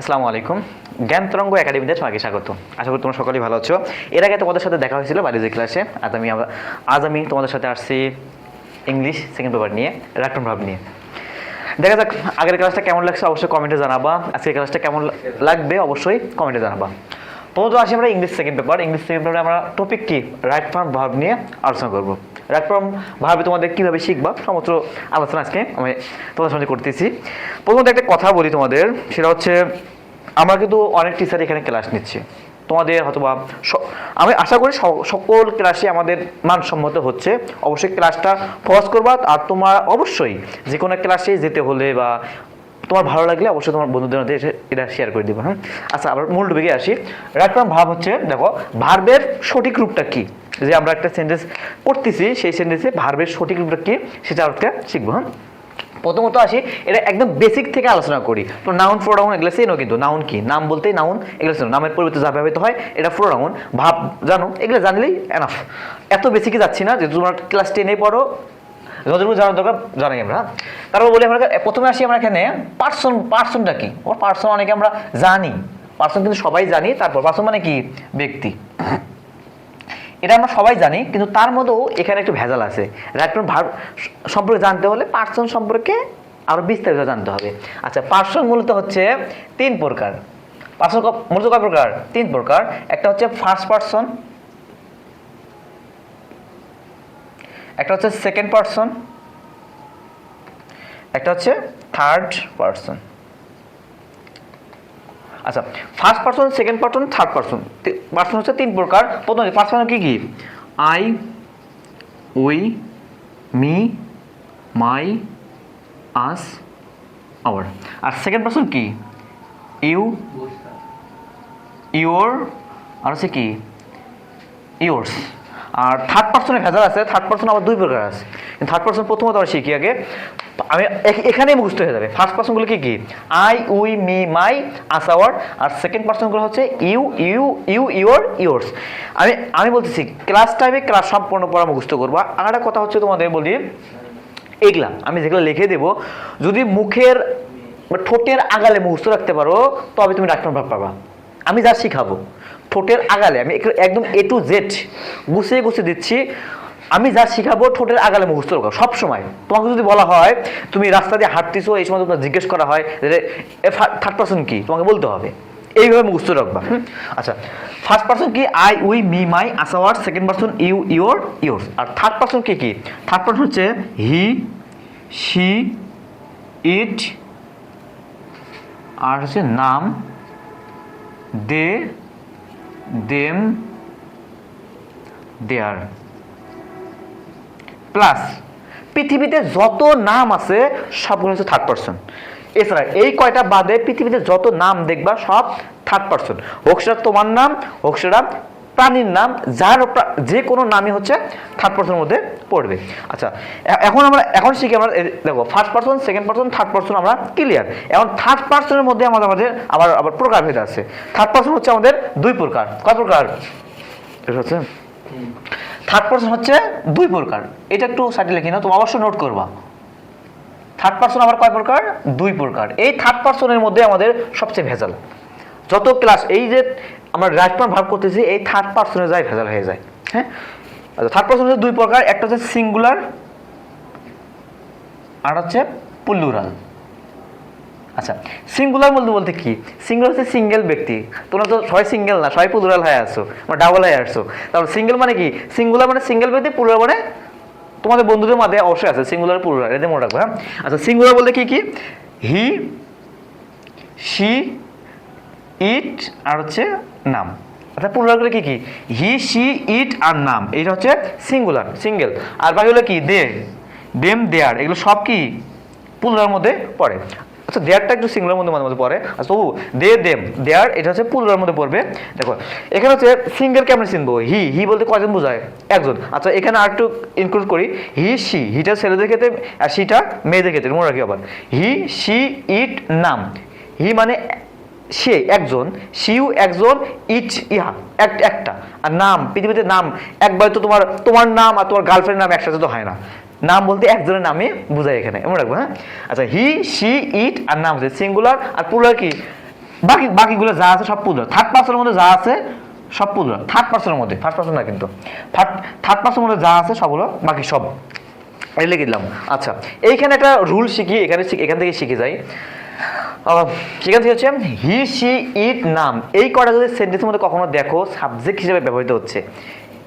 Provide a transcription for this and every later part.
আসসালামু আলাইকুম। জ্ঞান তরঙ্গ একাডেমিতে সবাইকে স্বাগত। আশা করি তোমরা সকলেই ভালো আছো। এর আগে তোমাদের সাথে দেখা হয়েছিল বায়োলজি ক্লাসে। আজ আমি তোমাদের সাথে আসছি ইংলিশ সেকেন্ড পেপার নিয়ে, রাট্টন ভাব নিয়ে। দেখা যাক আগের ক্লাসটা কেমন লাগছে অবশ্যই কমেন্টে জানাবা, আজকের ক্লাসটা কেমন লাগবে অবশ্যই কমেন্টে জানাবা। প্রথমত আসি আমরা English second paper. English second পেপারে আমরা টপিক কি রাইট ফর্ম ভার্ব নিয়ে আলোচনা করব। রাইট ফর্ম ভার্বে তোমাদের কীভাবে শিখবা সমস্ত আলোচনা আজকে আমি তোমাদের সঙ্গে করতেছি। প্রথমত একটা কথা বলি তোমাদের, সেটা হচ্ছে আমরা কিন্তু অনেক টিচার এখানে ক্লাস নিচ্ছি তোমাদের, হয়তোবা আমি আশা করি সকল ক্লাসে আমাদের মানসম্মত হচ্ছে। অবশ্যই ক্লাসটা ফোকাস করবা, আর তোমার অবশ্যই যে কোনো ক্লাসে যেতে হলে বা তোমার ভালো লাগলে অবশ্যই তোমার বন্ধুদের মধ্যে এটা শেয়ার করে দিবা। হ্যাঁ, আচ্ছা, আবার মূল টপিকে আসি। রাইট ফর্ম ভার্ব হচ্ছে, দেখো ভার্বের সঠিক রূপটা কি, যে আমরা একটা সেন্টেন্স পড়তেছি সেই সেন্টেন্সে ভার্বের সঠিক রূপটা কি সেটা আজকে শিখবো। হ্যাঁ, প্রথমত আসি, এটা একদম বেসিক থেকে আলোচনা করি। তো নাউন প্রোনাউন এগুলো চেনো, কিন্তু নাউন কি, নাম বলতে নাউন এগুলো চেনো, নামের পরিবর্তে যা ব্যবহৃত হয় এটা প্রোনাউন। ভাব জানো, এগুলো জানলেই এনাফ। এত বেসিকে যাচ্ছি না, যে তোমরা ক্লাস 10-এ পড়ো, যতটুকু জানার দরকার জানাই আমরা। তারপর বলি আমরা প্রথমে আসি আমরা এখানে পার্সনটা কি। পার্সন অনেকে আমরা জানি, পার্সন কিন্তু সবাই জানি। তারপর পার্সন মানে কি, ব্যক্তি, এটা আমরা সবাই জানি, কিন্তু তার মধ্যেও এখানে একটু ভেজাল আছে। রাইট ফর্ম ভার্ব সম্পর্কে জানতে হলে পার্সন সম্পর্কে আরো বিস্তারিত জানতে হবে। আচ্ছা, পার্সন মূলত হচ্ছে 3 প্রকার। পার্সন মূলত কয় প্রকার? 3 প্রকার। একটা হচ্ছে ফার্স্ট পার্সন, একটা হচ্ছে সেকেন্ড পার্সন, একটা হচ্ছে থার্ড পার্সন। আচ্ছা, first person, second person, third person. Person হচ্ছে 3 প্রকার। প্রথম ফার্স্ট পার্সন কি কি? I, we, me, my, us, our. আর সেকেন্ড পার্সন কি? ইউ, ইওর, আর হচ্ছে কি ইয়োর্স। আর থার্ড পার্সনে ভেজাল আছে। থার্ড পার্সন আবার 2 প্রকার আছে। থার্ড পার্সন প্রথমত আমরা শিখি আগে, আমি এখানেই মুখস্থ হয়ে যাবে। ফার্স্ট পার্সনগুলো কি কি? I, we, me, my, us, our. আর সেকেন্ড পার্সনগুলো হচ্ছে ইউ, ইওর, ইয়োর্স। আমি বলতেছি ক্লাস টাইমে ক্লাস সম্পূর্ণ পড়া মুখস্থ করবো। আর একটা কথা হচ্ছে তোমাদের বলি, এগুলা আমি যেগুলো লিখে দেবো, যদি মুখের ঠোঁটের আগালে মুখস্থ রাখতে পারো তবে তুমি রাইট ফর্ম ভার্ব পাবা। আমি যা শিখাবো ঠোঁটের আগালে, আমি একদম A to Z গুছিয়ে গুছিয়ে দিচ্ছি। আমি যা শিখাবো ঠোঁটের আগালে মুখস্থ রাখো সব সময়। তোমাকে যদি বলা হয় তুমি রাস্তা দিয়ে হাঁটতেছো, এই সময় তোমার জিজ্ঞেস করা হয় যে থার্ড পার্সন কি, তোমাকে বলতে হবে এইভাবে মুখস্থ রাখবা। আচ্ছা, ফার্স্ট পার্সন কি? I, we, me, my, us, our. Second person you, your, yours. আর থার্ড পার্সন কি কি? থার্ড পার্সন হচ্ছে হি, শি, ইট, আর হচ্ছে নাম, দে, দেম, দেয়ার। প্লাস পৃথিবীতে যত নাম আছে সবগুলো হচ্ছে থার্ড পার্সন। এছাড়া এই কয়টা বাদে পৃথিবীতে যত নাম দেখবা সব থার্ড পার্সন। হোক সেটা তোমার নাম, হোক সেটা প্রাণীর নাম, যার যে কোনো নামই হচ্ছে থার্ড পার্সনের মধ্যে পড়বে। আচ্ছা, এখন শিখি আমরা। দেখো, first person, second person, third person আমরা ক্লিয়ার। এখন থার্ড পার্সনের মধ্যে আমাদের আবার প্রকারভেদ আছে। থার্ড পার্সন হচ্ছে আমাদের 2 প্রকার। কয় প্রকার? এটা হচ্ছে থার্ড পার্সন হচ্ছে 2 প্রকার। এটা একটু সাইডে লিখি না, তুমি অবশ্যই নোট করবা। থার্ড পার্সন আবার কয় প্রকার? 2 প্রকার। এই থার্ড পার্সনের মধ্যে আমাদের সবচেয়ে ভেজাল। যত ক্লাস এই যে আমরা রাইট ফর্ম ভার্ব করতেছি, এই থার্ড পার্সনে যায় ভেজাল হয়ে যায়। হ্যাঁ, আচ্ছা, থার্ড পার্সন হচ্ছে 2 প্রকার। একটা হচ্ছে সিঙ্গুলার, আর হচ্ছে প্লুরাল। আচ্ছা, সিঙ্গুলার বলতে কি? সিঙ্গুলার হচ্ছে সিঙ্গেল ব্যক্তি। তোমরা তো সবাই সিঙ্গেল না, সবাই প্লুরাল হয়ে আসছো, ডাবল হয়ে আসছো। তারপর সিঙ্গেল মানে কি? সিঙ্গুলার মানে সিঙ্গেল ব্যক্তি, প্লুরাল মানে তোমাদের বন্ধুদের মধ্যে অবশ্যই আছে সিঙ্গুলার প্লুরাল, এদের মনে রাখবো। হ্যাঁ, আচ্ছা, সিঙ্গুলার বলতে কি কি? হি, শি, ইট, আর হচ্ছে নাম। আচ্ছা, প্লুরালগুলো কি কি? হি, শি, ইট, আর নাম। এটা হচ্ছে সিঙ্গুলার, সিঙ্গেল। আর বাকি হলো কি? দে, দেম, দেয়ার। এগুলো সব কি প্লুরালের মধ্যে পড়ে। আচ্ছা, দেয়ারটা একটু সিঙ্গুলার মধ্যে মাঝে মধ্যে পড়ে। আচ্ছা, দে, দেম, দেয়ার, এটা হচ্ছে প্লুরালের মধ্যে পড়বে। দেখো, এখানে হচ্ছে সিঙ্গেলকে আমরা চিনবো। হি বলতে কয়জন বোঝায়? একজন। আচ্ছা, এখানে আর একটু ইনক্লুড করি, হি, শি। হিটা ছেলেদের ক্ষেত্রে আর শিটা মেয়েদের ক্ষেত্রে, মনে রাখি আবার। হি, শি, ইট, নাম। হি মানে সে একজন, শিউ একজন, ইট ইহা একটা। আর নাম, পৃথিবীতে নাম একবার তো তোমার নাম আর তোমার গার্লফ্রেন্ড নাম একসাথে তো হয় না। নাম বলতে একজনের নামে বোঝায় এখানে, মনে রাখবো। হ্যাঁ, আচ্ছা, হি, শি, ইট, আর নাম হচ্ছে সিঙ্গুলার। আর প্লুরাল কি? বাকিগুলো যা আছে সব প্লুরাল। থার্ড পারসনের মধ্যে যা আছে সব প্লুরাল, থার্ড পারসনের মধ্যে, ফার্স্ট পারসন না কিন্তু, থার্ড পারসনের মধ্যে যা আছে সবগুলো বাকি সব এটা লিখে দিলাম। আচ্ছা, এইখানে একটা রুল শিখি, এখান থেকে শিখে যাই। সেখান থেকে হচ্ছে হি সি ইট নাম, এই কটা যদি সেন্টেন্সের মধ্যে কখনো দেখো সাবজেক্ট হিসেবে ব্যবহৃত হচ্ছে,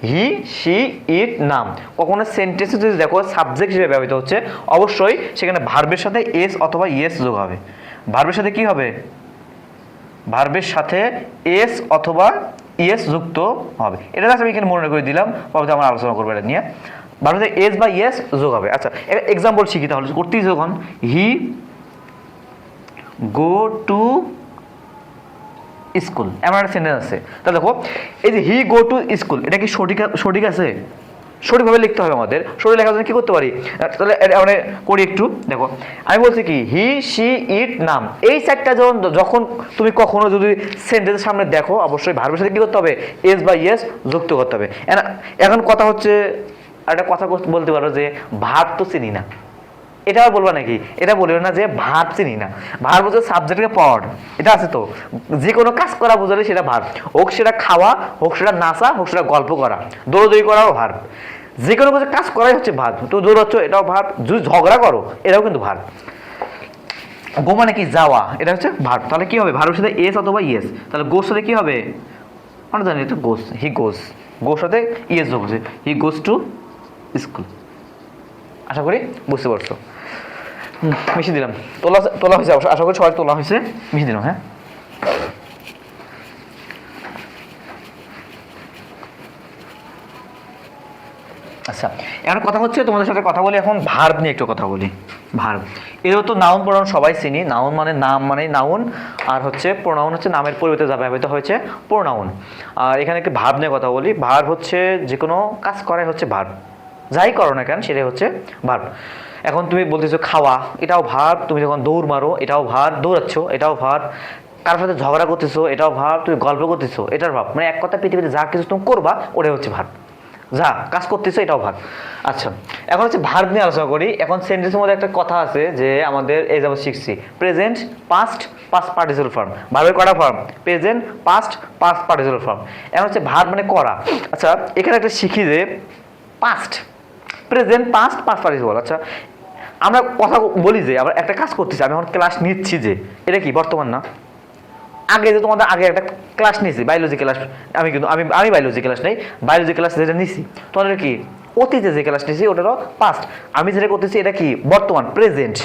হি সি ইট নাম কখনো সেন্টেন্সে যদি দেখো সাবজেক্ট হিসেবে ব্যবহৃত হচ্ছে, অবশ্যই সেখানে ভার্বের সাথে এস অথবা ইয়েস যোগ হবে। ভার্বের সাথে কি হবে? ভার্বের সাথে এস অথবা ইয়েস যুক্ত হবে। এটা আমি এখানে মনে করে দিলাম, পরে আমরা আলোচনা করবো এটা নিয়ে। ভার্বের সাথে এস বা ইয়েস যোগ হবে। আচ্ছা, এক্সাম্পল শিখি তাহলে। করতেই যখন হি গো টু স্কুল, এমন একটা সেন্টেন্স আছে। তাহলে দেখো এই যে হি গো টু স্কুল, এটা কি সঠিক আছে? সঠিকভাবে লিখতে হবে আমাদের। সঠিক লেখার জন্য কি করতে পারি? তাহলে আমরা করি একটু। দেখো আমি বলছি কি হি সি ইট নাম, এই চারটা যখন তুমি কখনো যদি সেন্টেন্সের সামনে দেখো, অবশ্যই ভার্বের সাথে কি করতে হবে? এস বা ইয়েস যুক্ত করতে হবে। এখন কথা হচ্ছে, একটা কথা বলতে পারো যে ভার্ব তো চিনি না, এটা আর বলবা নাকি? এটা বলবে না যে ভার্ব চিনি না। ভার্ব হচ্ছে সাবজেক্টকে পাওয়ার, এটা আছে তো। যে কোনো কাজ করা বোঝালে সেটা ভার্ব, হোক সেটা খাওয়া, হোক সেটা নাচা, হোক সেটা গল্প করা, দৌড়দৌড়ি করাও ভার্ব। যে কোনো কিছু কাজ করাই হচ্ছে ভার্ব। তো দৌড়াচ্ছ, এটাও ভার্ব। যদি ঝগড়া করো, এটাও কিন্তু ভার্ব। গো মানে কি? যাওয়া, এটা হচ্ছে ভার্ব। তাহলে কি হবে? ভার্বের সাথে এস অথবা ইয়েস। তাহলে গোর সাথে কি হবে? আমরা জানি এটা গোস, হি গোস। গোর সাথে ইয়েস যোগ হচ্ছে, হি গোস টু স্কুল। আশা করি বুঝতে পারছো। মিশিয়ে দিলাম, তোলা হয়েছে, আশা করি সবাই তোলা হয়েছে। মিশিয়ে দিলাম। হ্যাঁ, আচ্ছা, এখন কথা হচ্ছে তোমাদের সাথে কথা বলি এখন ভার্ব নিয়ে একটু কথা বলি। ভার্ব এরও তো নাউন প্রোনাউন সবাই চিনি। নাউন মানে নাম, মানে নাউন, আর হচ্ছে প্রোনাউন হচ্ছে নামের পরিবর্তে যা ব্যবহৃত হয়েছে প্রোনাউন। আর এখানে একটি ভার্ব নিয়ে কথা বলি। ভার্ব হচ্ছে যে কোনো কাজ করাই হচ্ছে ভার্ব, যাই করো না কেন সেটাই হচ্ছে ভার্ব। এখন তুমি বলতেছো খাওয়া, এটাও ভার্ব। তুমি যখন দৌড় মারো, এটাও ভার্ব। দৌড়াচ্ছ, এটাও ভার্ব। কারোর সাথে ঝগড়া করতেছো, এটাও ভার্ব। তুমি গল্প করতেছো, এটার ভার্ব। মানে এক কথা পৃথিবীতে যা কিছু তুমি করবা ওটাই হচ্ছে ভার্ব। যা কাজ করতেছো এটাও ভার্ব। আচ্ছা, এখন হচ্ছে ভার্ব নিয়ে আলোচনা করি। এখন সেন্টেন্সের মধ্যে একটা কথা আছে যে আমাদের এই যেমন শিখছি present, past, past participle form. ভার্বের কটা form? Present, past, past participle form. এখন হচ্ছে ভার্ব মানে করা। আচ্ছা, এখানে একটা শিখি যে past, present, past, past participle. আচ্ছা, আমরা কথা বলি যে আমরা একটা কাজ করতেছি, আমি এখন ক্লাস নিচ্ছি, যে এটা কি বর্তমান না? আগে যে তোমাদের আগে একটা ক্লাস নিয়েছি, বায়োলজি ক্লাস, আমি কিন্তু আমি বায়োলজি ক্লাস নেই, বায়োলজি ক্লাস যেটা নিছি, তোমাদের কি অতীতে যে ক্লাস নিয়েছি ওটারও পাস্ট। আমি যেটা করতেছি এটা কি বর্তমান, প্রেজেন্ট।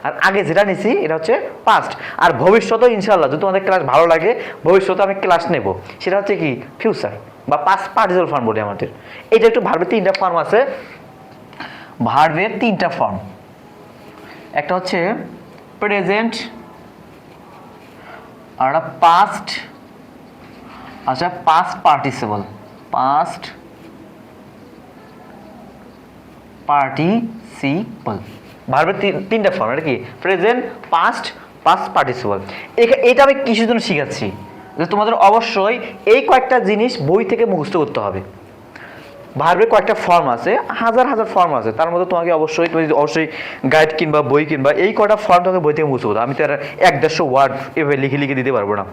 আর আগে যেটা নিছি এটা হচ্ছে পাস্ট। আর ভবিষ্যতে ইনশাল্লাহ যদি তোমাদের ক্লাস ভালো লাগে, ভবিষ্যতে আমি ক্লাস নেব, সেটা হচ্ছে কি ফিউচার বা পাস্ট পার্টিসিপাল ফর্ম বলি আমাদের। এটা একটু ভার্বের তিনটা ফর্ম আছে। ভার্বের তিনটা ফর্ম, একটা হচ্ছে প্রেজেন্ট, আর একটা পাস্ট, আচ্ছা পাস্ট পার্টিসিপল, পাস্ট পার্টিসিপল। ভার্বের তিনটা ফর্ম, এটা কি প্রেজেন্ট, পাস্ট, পাস্ট পার্টিসিপল। এটা আমি কিসের জন্য শিখাচ্ছি? যে তোমাদের অবশ্যই এই কয়েকটা জিনিস বই থেকে মুখস্থ করতে হবে। ভার্বের কয়েকটা ফর্ম আছে, হাজার হাজার ফর্ম আছে, তার মধ্যে তোমাকে অবশ্যই গাইড কিংবা বই কিংবা এই কয়টা ফর্ম তোমাকে বই থেকে মুখস্থ করতে। আমি তো আর 1-150 ওয়ার্ড এভাবে লিখে দিতে পারবো না,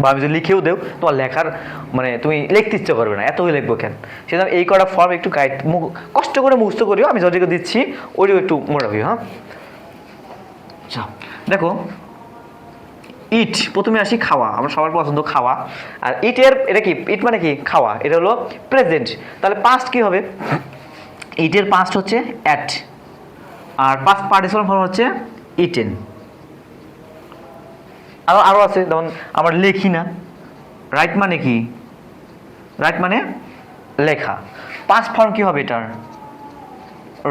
বা আমি যদি লিখেও দেও তোমার লেখার মানে তুমি লিখতে ইচ্ছে করবে না, এতই লিখবো কেন। সেজন্য এই কটা ফর্ম একটু গাইড কষ্ট করে মুখস্থ করিও। আমি যেটুকু দিচ্ছি ওইটাও একটু মনে রাখিও। হ্যাঁ, আচ্ছা দেখো, ইট, প্রথমে আসি খাওয়া, আমরা সবার পছন্দ খাওয়া। আর এটা কি? ইট মানে কি? খাওয়া। এটা হলো প্রেজেন্ট। তাহলে পাস্ট কি হবে? ইটের পাস্ট হচ্ছে অ্যাট, আর পাস্ট পার্টিসিপাল ফর্ম হচ্ছে ইটেন। আরও আছে, যেমন আমরা লিখি না, রাইট মানে কি? রাইট মানে লেখা। পাস্ট ফর্ম কি হবে এটার?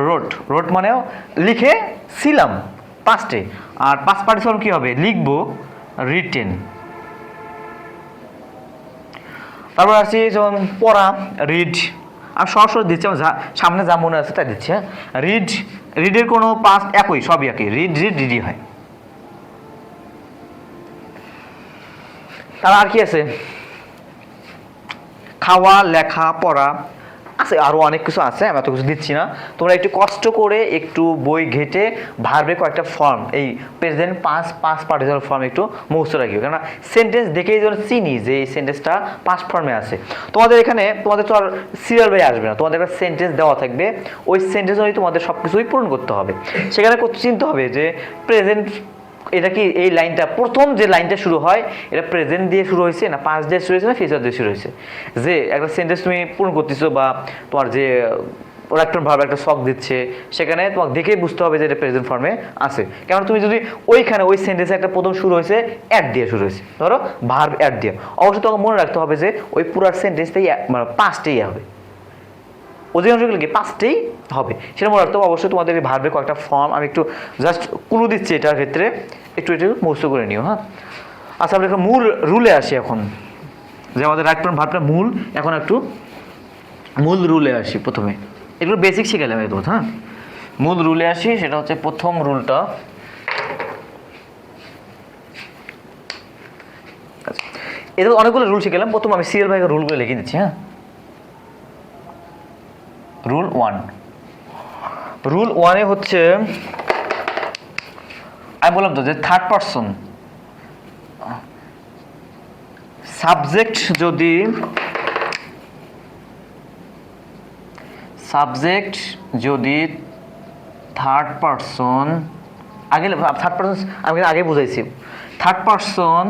রোট। রোট মানেও লিখেছিলাম পাস্টে। আর পাস্ট পার্টিসিপাল কি হবে? লিখবো, রিটেন। তারপর আসছি যেমন পড়া, রিড। আর সরাসরি দিচ্ছি, আমার সামনে যা মনে আছে তাই দিচ্ছি। হ্যাঁ, রিড, রিডের কোনো পাস্ট একই, সবই একই, রিড রিড রিডি হয়। তার আর কি আছে? খাওয়া, লেখা, পড়া, আছে আরও অনেক কিছু আছে, আমি এত কিছু দিচ্ছি না। তোমরা একটু কষ্ট করে একটু বই ঘেটে ভার্বের কয়েকটা ফর্ম, এই প্রেজেন্ট পাস পার্টিসিপাল ফর্ম একটু মুখস্থ রাখিও, কেননা সেন্টেন্স দেখেই যেন চিনি যে এই সেন্টেন্সটা পাস্ট ফর্মে আছে। তোমাদের এখানে তোমাদের তো আর সিরিয়াল বাই আসবে না, তোমাদের একটা সেন্টেন্স দেওয়া থাকবে, ওই সেন্টেন্স অনুযায়ী তোমাদের সব কিছুই পূরণ করতে হবে। সেখানে চিনতে হবে যে প্রেজেন্ট, এটা কি এই লাইনটা প্রথম যে লাইনটা শুরু হয় এটা প্রেজেন্ট দিয়ে শুরু হয়েছে না পাস্ট দিয়ে শুরু হয়েছে না ফিউচার দিয়ে শুরু হয়েছে। যে একটা সেন্টেন্স তুমি পূরণ করতেছো বা তোমার যে রাইটন ভার্ব একটা শক দিচ্ছে, সেখানে তোমাকে দেখেই বুঝতে হবে যে এটা প্রেজেন্ট ফর্মে আছে। কারণ তুমি যদি ওইখানে ওই সেন্টেন্সে একটা প্রথম শুরু হয়েছে অ্যাড দিয়ে শুরু হয়েছে, ধরো ভার্ব অ্যাড দিয়ে, অবশ্যই তোমাকে মনে রাখতে হবে যে ওই পুরো সেন্টেন্সটাই মানে পাস্টেই হবে, অধিকাংশগুলো কি পাঁচটেই হবে, সেটা মনে রাখতে হবে। অবশ্যই তোমাদের এই ভার্বের কয়েকটা ফর্ম আমি একটু জাস্ট ক্লু দিচ্ছি এটার ক্ষেত্রে, একটু মুখস্থ করে নিও। হ্যাঁ, আচ্ছা আমরা একটা মূল রুলে আসি এখন, যে আমাদের রাইট ফর্ম ভার্বটা মূল, এখন একটু মূল রুলে আসি। প্রথমে এগুলো বেসিক শিখালাম এত। হ্যাঁ, মূল রুলে আসি, সেটা হচ্ছে প্রথম রুলটা। এটা অনেকগুলো রুল শিখালাম, প্রথম আমি সিরিয়াল ভাইকে রুলগুলো লিখে দিচ্ছি। হ্যাঁ, রুল 1, রুল 1-এ হচ্ছে আমি বললাম তো যে থার্ড পারসন সাবজেক্ট যদি থার্ড পারসন আমি আগে বুঝাইছি, থার্ড পারসন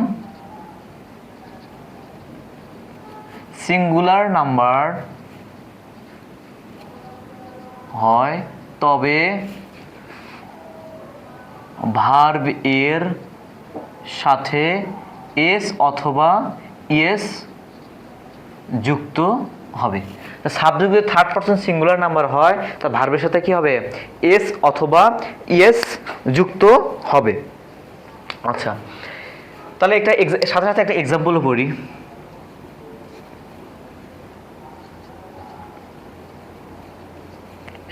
সিঙ্গুলার নাম্বার হয়, তবে ভার্ব এর সাথে এস অথবা ইএস যুক্ত হবে। সাবজেক্ট যদি থার্ড পারসন সিঙ্গুলার নাম্বার হয়, তা ভার্বের সাথে কি হবে? এস অথবা ইএস যুক্ত হবে। আচ্ছা, তাহলে একটা সাথে সাথে একটা এক্সাম্পলও পড়ি।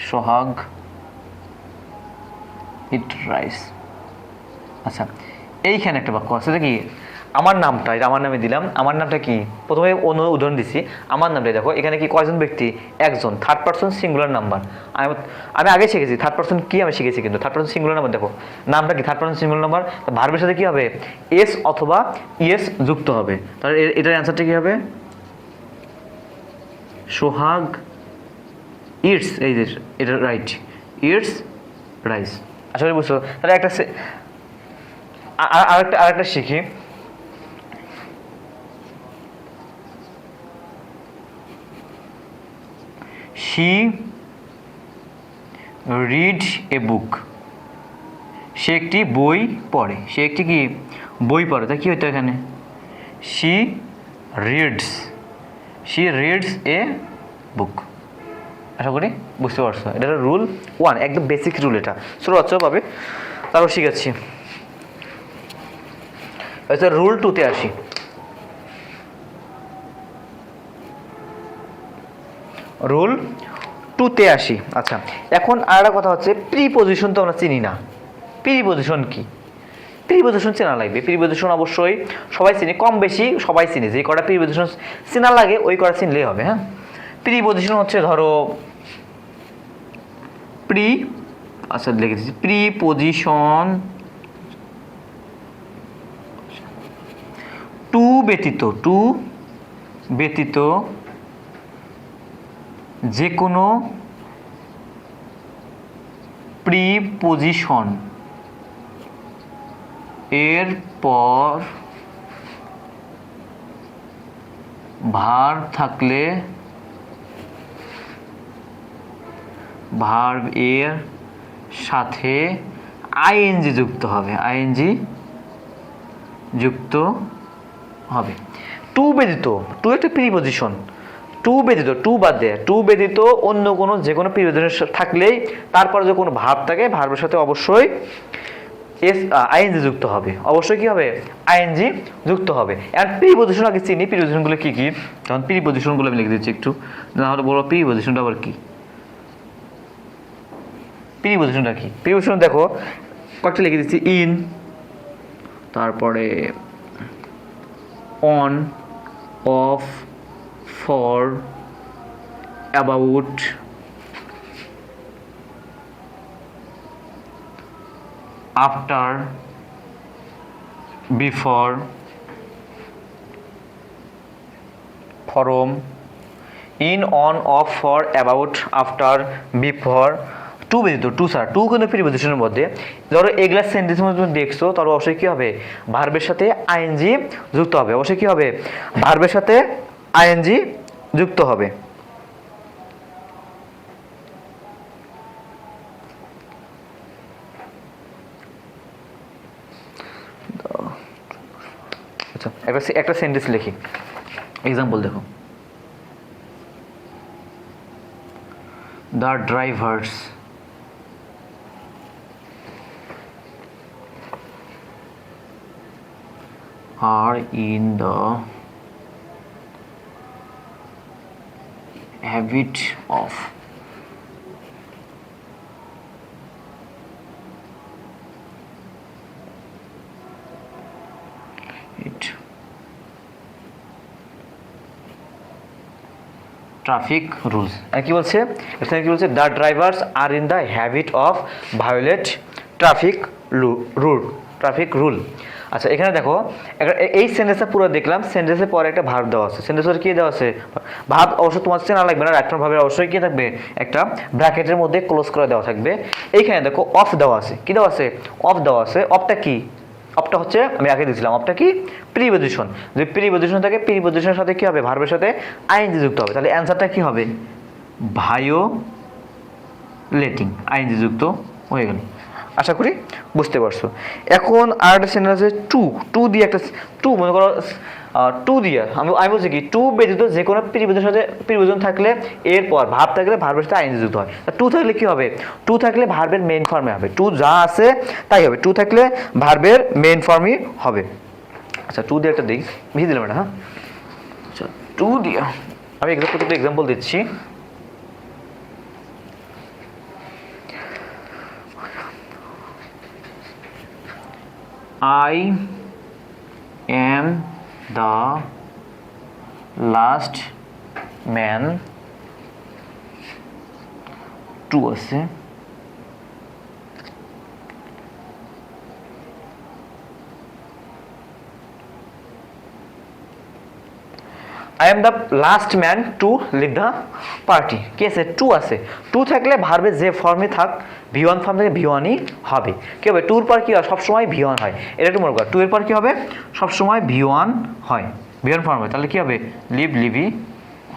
সোহাগ ইট রাইস। আচ্ছা, এইখানে একটা বাক্য আছে, কি আমার নামটা, এটা আমার নামে দিলাম, আমার নামটা কি প্রথমে অন্য উদাহরণ দিছি, আমার নামটা দেখো এখানে কি কয়জন ব্যক্তি? একজন, থার্ড পারসন সিঙ্গুলার নাম্বার। আমি আগে শিখেছি থার্ড পারসন কি, আমি শিখেছি, কিন্তু থার্ড পারসন সিঙ্গুলার নাম্বার দেখো, নামটা কি থার্ড পারসন সিঙ্গুলার নাম্বার, ভার্বের সাথে কি হবে? এস অথবা ইএস যুক্ত হবে। তাহলে এটার অ্যান্সারটা কি হবে? সোহাগ ইটস, এই যে এটা রাইট, ইটস রাইস। আসলে বুঝছো? তাহলে একটা আরেকটা শিখি। She read a book. সে একটি বই পড়ে। সে একটি কি বই পড়ে, তা কি হতো এখানে? She reads a book। আশা করি বুঝতে পারছো, এটা রুল 1, একদম বেসিক রুল। এটা ছোটো বাচ্চাও পাবে, তারপর শিখাচ্ছি। আচ্ছা, রুল 2-তে আসি। রুল 2-তে আসি। আচ্ছা, এখন আর একটা কথা হচ্ছে, প্রিপজিশন তো আমরা চিনি না। প্রিপজিশন কি? প্রিপজিশন চেনা লাগবে। প্রিপজিশন অবশ্যই সবাই চিনি, কম বেশি সবাই চিনি, যে কটা প্রিপজিশন চেনা লাগে ওই কটা চিনলেই হবে। হ্যাঁ, প্রিপজিশন হচ্ছে ধরো আচ্ছা লিখে দিচ্ছি, প্রিপজিশন টু ব্যতীত যে কোনো প্রিপজিশন এর পর ভার্ব থাকলে ভার্ব এর সাথে আইএনজি যুক্ত হবে। টু ব্যতীত, টু একটা প্রিপজিশন, টু ব্যতীত, টু বাদ দেয়, টু ব্যতীত অন্য কোনো যে কোনো প্রিপজিশন থাকলেই তারপরে যে কোনো ভার্ব থাকে, ভার্বের সাথে অবশ্যই আইএনজি যুক্ত হবে। অবশ্যই কি হবে? আইএনজি যুক্ত হবে। আর প্রিপজিশন আগে চিনি, প্রিপজিশনগুলো কি কি? তখন প্রিপজিশনগুলো আমি লিখে দিচ্ছি একটু, নাহলে বলো প্রিপজিশনটা আবার কি। প্রিপজিশনটা কি? প্রিপজিশন দেখো কয়েকটা লিখে দিচ্ছি, ইন, তারপরে on, of, for, about, after, before, from, in, on, of, for, about, after, before, to ব্যতীত, টু স্যার, টু কিন্তু প্রিপজিশনের মধ্যে। ধরো এগুলা সেন্টেন্সের মধ্যে তুমি দেখছো, তাহলে অবশ্যই কী হবে, ভার্বের সাথে আইএনজি যুক্ত হবে। অবশ্যই কী হবে, ভার্বের সাথে আইএনজি যুক্ত হবে। আচ্ছা, একটা সেন্টেন্স লিখি, এক্সাম্পল দেখো। The drivers are in the habit of it traffic rules. আর কি বলছে এখানে, কি বলছে, the drivers are in the habit of violate traffic rule. আচ্ছা, এখানে দেখো, এই সেন্টেন্সটা পুরো দেখলাম, সেন্টেন্সের পরে একটা ভার্ব দেওয়া আছে। সেন্টেন্সের কি দেওয়া আছে, ভার্ব অবশ্য তোমার চেনা লাগবে না, রাইট ভাবে অবশ্যই কি থাকবে, একটা ব্র্যাকেটের মধ্যে ক্লোজ করে দেওয়া থাকবে। এইখানে দেখো অফ দেওয়া আছে, কি দেওয়া আছে, অফ দেওয়া আছে। অফটা কি, অফটা হচ্ছে আমি আগে দিয়েছিলাম, অফটা কি, প্রিপজিশন। যদি প্রিপজিশন থাকে, প্রিপজিশনের সাথে কি হবে, ভার্বের সাথে আইএনজি যুক্ত হবে। তাহলে অ্যান্সারটা কি হবে, ভায়োলেটিং, আইএনজি যুক্ত হয়ে গেল। আশা করি বুঝতে পারছো। এখন আর একটা সেন্টেন্স আছে টু দিয়ে একটা, টু মনে করো, টু দিয়ে আমি বলছি কি, টু ব্যতীত যে কোনো প্রিপজিশনের সাথে, প্রিপজিশন থাকলে এরপর ভার্ব থাকলে ভার্বের সাথে আইএনজি যুক্ত হয়। টু থাকলে কি হবে, টু থাকলে ভার্বের মেইন ফর্মে হবে, টু যা আছে তাই হবে, টু থাকলে ভার্বের মেইন ফর্মই হবে। আচ্ছা, টু দিয়ে একটা দিই, বুঝিয়ে দিলাম এটা। হ্যাঁ, আচ্ছা, টু দিয়ে আমি এক্সাম্পল দিচ্ছি। I am the last man to আছে, I am the last man to leave the party। কি আছে, টু আছে। টু থাকলে ভার্বে যে ফর্মে থাক, ভি1 ফর্ম থেকে ভি1ই হবে। কি হবে, টুর পর কি হয়, সবসময় ভি1 হয়। এটা একটু মনে করো, টু এর পর কি হবে, সবসময় ভি1 হয়, ভি1 ফর্ম হয়। তাহলে কি হবে, লিভই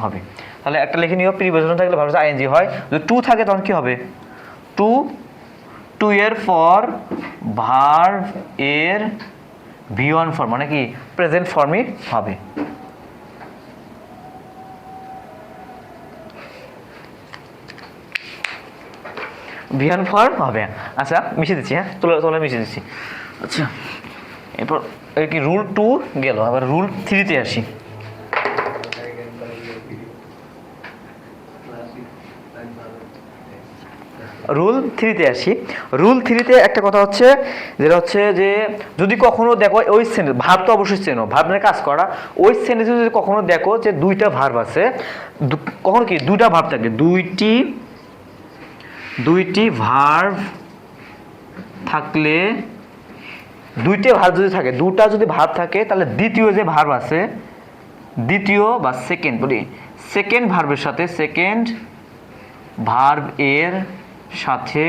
হবে। তাহলে একটা লিখে নিও, প্রিপজিশন থাকলে ভার্বের সাথে আইএনজি হয়। যদি টু থাকে তখন কি হবে, টু এর পর ভার্ব এর ভি1 ফর্ম, মানে কি প্রেজেন্ট ফর্মই হবে। ভিয়ান ফর্ম হবে। আচ্ছা, মিশিয়ে দিচ্ছি, হ্যাঁ, তোলা মিশিয়ে দিচ্ছি। আচ্ছা, এরপর কি রুল 2 গেল, আবার রুল 3-তে আসি। রুল 3-তে আসি। রুল 3-তে একটা কথা হচ্ছে, যেটা হচ্ছে যে যদি কখনো দেখো ওই সেন্টেন্স, ভার্ব তো অবশ্যই চেনো, ভার্ব নিয়ে কাজ করা, ওই সেন্টেন্সে যদি কখনো দেখো যে দুইটা ভার্ব আছে, কখনো কি দুইটা ভার্ব থাকে, দুইটি ভার্ব থাকলে, দুইটা ভার্ব যদি থাকে, দুটা যদি ভার্ব থাকে, তাহলে দ্বিতীয় যে ভার্ব আছে, দ্বিতীয় বা সেকেন্ড বলি, সেকেন্ড ভার্বের সাথে, সেকেন্ড ভার্ব এর সাথে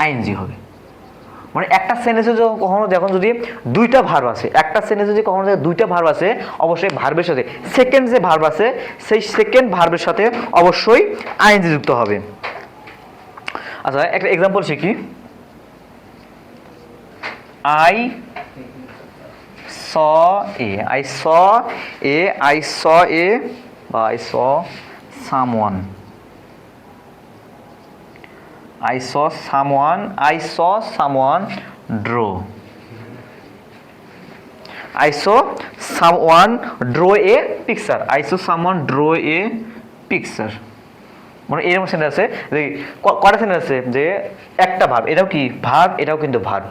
আইএনজি হবে। মানে একটা সেন্টেন্সে কখনো যখন যদি দুইটা ভার্ব আছে, একটা সেন্টেন্সে যদি কখনো দুইটা ভার্ব আছে, অবশ্যই ভার্বের সাথে সেকেন্ড যে ভার্ব আছে, সেই সেকেন্ড ভার্বের সাথে অবশ্যই আইএনজি যুক্ত হবে। আচ্ছা, একটা এক্সাম্পল শিখি। I saw a, I saw someone, I saw someone draw, I saw someone draw a picture, I saw someone draw a picture। মানে এরকম সেন্টেন্স আছে যে কয়টা সেন্টেন্স আছে, যে একটা ভার্ব, এটাও কি ভার্ব, এটাও কিন্তু ভার্ব,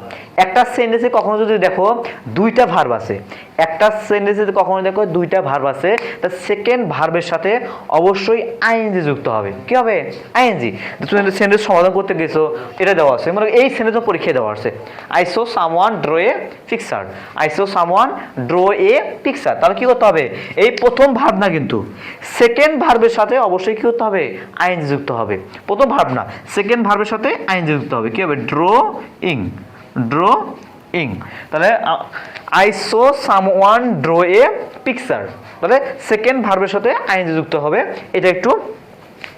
একটা সেন্টেন্সে কখনো যদি দেখো দুইটা ভার্ব আছে, একটা সেন্টেন্সে কখনো দেখো দুইটা ভার্ব আছে, তা সেকেন্ড ভার্বের সাথে অবশ্যই আইএনজি যুক্ত হবে। কি হবে? আইএনজি। তুমি সেন্টেন্স সমাধান করতে গেছো, এটা দেওয়া আছে, মানে এই সেন্টেন্সও পরীক্ষায় দেওয়া আছে, I saw someone draw a picture, I saw someone draw a picture. তাহলে কি করতে হবে? এই প্রথম ভার্ব না, কিন্তু সেকেন্ড ভার্বের সাথে অবশ্যই কি করতে হবে? আইএনজি যুক্ত হবে। প্রথম ভার্ব না, সেকেন্ড ভার্বের সাথে আইএনজি যুক্ত হবে। কি হবে? Drawing, drawing. তাহলে I saw someone draw a picture, তাহলে সেকেন্ড ভার্বের সাথে আইএনজি যুক্ত হবে, এটা একটু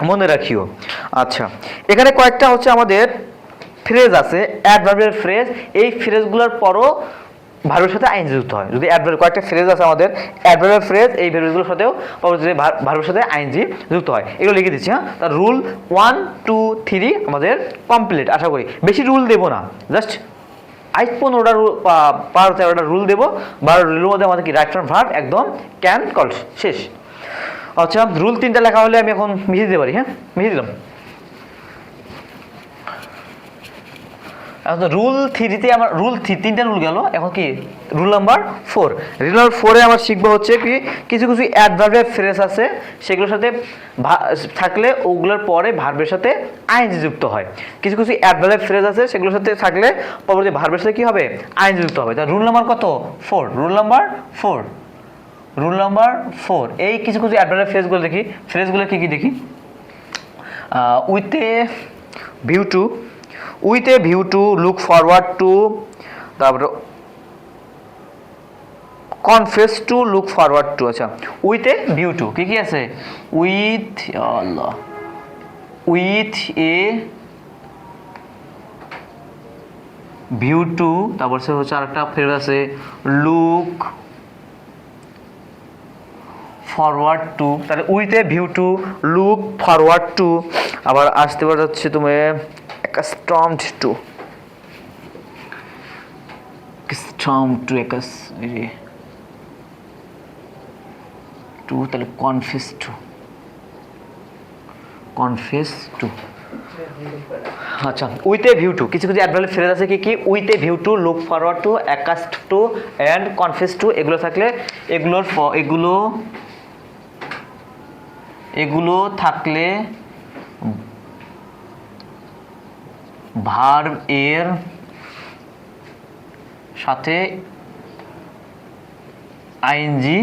মনে রাখিও। আচ্ছা, এখানে কয়েকটা হচ্ছে আমাদের ফ্রেজ আছে, অ্যাডভার্বের ফ্রেজ। এই ফ্রেজগুলোর পরও ভার্বের সাথে আইএনজি যুক্ত হয়। যদি অ্যাডভার্ব, কয়েকটা ফ্রেজ আছে আমাদের অ্যাডভার্বের ফ্রেজ, এই ফ্রেজগুলোর সাথেও পরবর্তীতে ভার্বের সাথে আইএনজি যুক্ত হয়। এগুলো লিখে দিচ্ছি। হ্যাঁ, তার রুল 1 2 3 আমাদের কমপ্লিট আশা করি। বেশি রুল দেবো না, জাস্ট 15টা রুল, 12-13টা রুল দেবো। 12 রুলের মধ্যে আমাদের কি রাইট ফ্রম ভার্ব একদম ক্যান কল শেষ। আচ্ছা, রুল 3টা লেখা হলে আমি এখন মিশিয়ে দিতে পারি। হ্যাঁ, মিশিয়ে দিলাম। রুল 3তে আমার রুল 3টা রুল গেল। এখন কি রুল নাম্বার 4? রুল নাম্বার 4-এ আমরা শিখবো হচ্ছে কি কিছু কিছু অ্যাডভার্বের ফ্রেজ আছে, সেগুলোর সাথে থাকলে ওগুলোর পরে ভার্বের সাথে আইএনজি যুক্ত হয়। কিছু কিছু অ্যাডভার্বের ফ্রেজ আছে, সেগুলোর সাথে থাকলে পরবর্তী ভার্বের সাথে কি হবে? আইএনজি যুক্ত হবে। তা রুল নাম্বার কত? 4। Rule number 4, rule number 4। এই কিছু কিছু অ্যাডভার্বের ফ্রেজগুলো দেখি। ফ্রেজগুলো কি কি দেখি? With a view to, with a view to, look forward to, তারপরে confess to, look forward to. আচ্ছা, উইথ এ ভিউ টু কি কি আছে? উইথ আল্লাহ, উইথ এ ভিউ টু, তারপর সে হচ্ছে আরেকটা ফ্রেজ আছে লুক ফরওয়ার্ড টু। তাহলে with a view to, look forward to. আবার আসতে পারে হচ্ছে তুমি accustomed to, accustomed to, তাহলে confess to, confess to। আচ্ছা, উইথ এ ভিউ টু কিছু কিছু অ্যাডভার্ব ফ্রেজ আছে কি কি? With a view to, look forward to, accustomed to and confess to. এগুলো থাকলে এগুলো থাকলে ভার্ব এর সাথে আইএনজি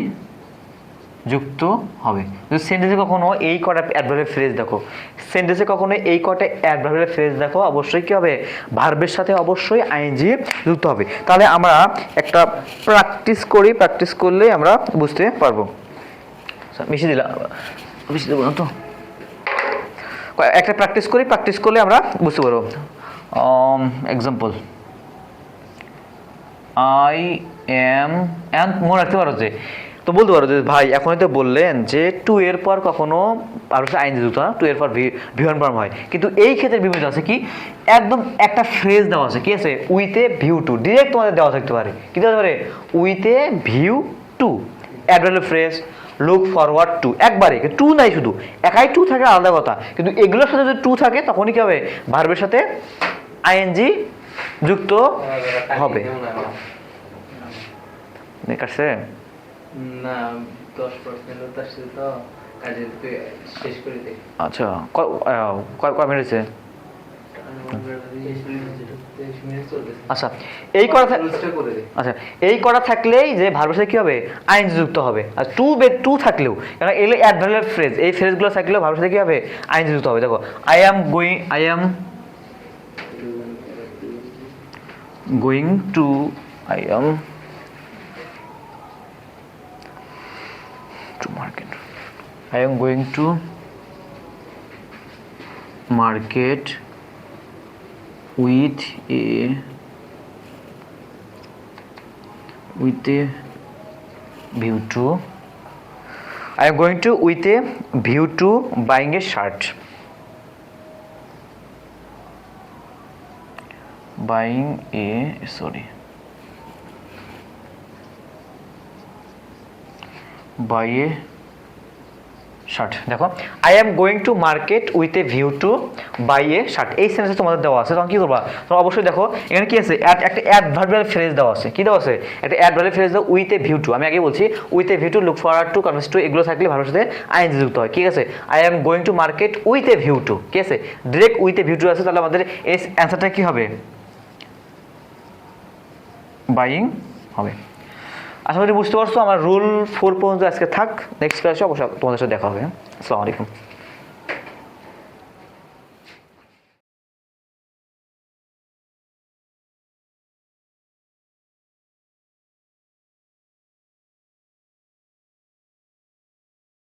যুক্ত হবে। সেন্টেন্সে কখনো এই কটা অ্যাডভার্বের ফ্রেজ দেখো, সেন্টেন্সে কখনো এই কটা অ্যাডভার্বের ফ্রেজ দেখো, অবশ্যই কি হবে? ভার্বের সাথে অবশ্যই আইএনজি যুক্ত হবে। তাহলে আমরা একটা প্র্যাকটিস করি, প্র্যাকটিস করলেই আমরা বুঝতে পারবো। মিশিয়ে দিলাম, মিশিয়ে দেবো না তো? একটা প্র্যাকটিস করি, প্র্যাকটিস করলে আমরা বুঝতে পারবো। এক্সাম্পল, আই এম, মনে রাখতে পারো যে, তো বলতে পারো যে ভাই এখনই তো বললেন যে টু এর পর কখনো ভার্বের আইএনজি যুক্ত হয় না, টু এর পর ভিউয়ান ফর্ম হয়, কিন্তু এই ক্ষেত্রে বিপরীত আছে কি? একদম একটা ফ্রেজ দেওয়া আছে, কি আছে? With a view two, direct তোমাদের দেওয়া থাকতে পারে, কি দেওয়া পারে? With a view two, adverb phrase, look forward two, একবারে টু নাই, শুধু একাই টু থাকে আলাদা কথা, কিন্তু এগুলোর সাথে যদি টু থাকে তখনই কি হবে? ভার্বের সাথে আইএনজি যুক্ত হবে। কাটছে না, 10% আসছে তো কাজে শেষ করে দে। আচ্ছা, কয় মিনিট হয়েছে? আচ্ছা, এই করা আচ্ছা, এই করা থাকলেই যে ভার্বের সাথে কি হবে? আইএনজি যুক্ত হবে। আর টু থাকলেও, কারণ এগুলো অ্যাডভার্ব ফ্রেজ, এই ফ্রেজগুলো থাকলেও ভার্বের সাথে কি হবে? আইএনজি যুক্ত হবে। দেখো, I am going two, I am to market, I am going to market with a view to, I am going to with a view to buying a shirt, buying a buy a shirt. দেখো I am going to market with a view to buy a shirt, এই সেন্টেন্সে তোমাদের দেওয়া আছে, তখন কি করবা তোমরা অবশ্যই দেখো এখানে কি আছে একটা অ্যাডভার্বিয়াল ফ্রেজ দেওয়া আছে, কি দেওয়া আছে একটা অ্যাডভার্বিয়াল ফ্রেজ দাও উইথ এ ভিউ টু, আমি আগে বলছি with a view to, look forward to, converse to, এগুলো থাকলে ভালোর সাথে আইএনজি যুক্ত হয়, ঠিক আছে। I am going to market with a view to, ঠিক আছে, direct with a view to আছে, তাহলে আমাদের এই অ্যান্সারটা কি হবে বাইং হবে। আশা করি বুঝতে পারছো। আমার রুল 4 পর্যন্ত আজকে থাক, নেক্সট ক্লাসে অবশ্যই তোমাদের সাথে দেখা হবে। আসসালামু আলাইকুম।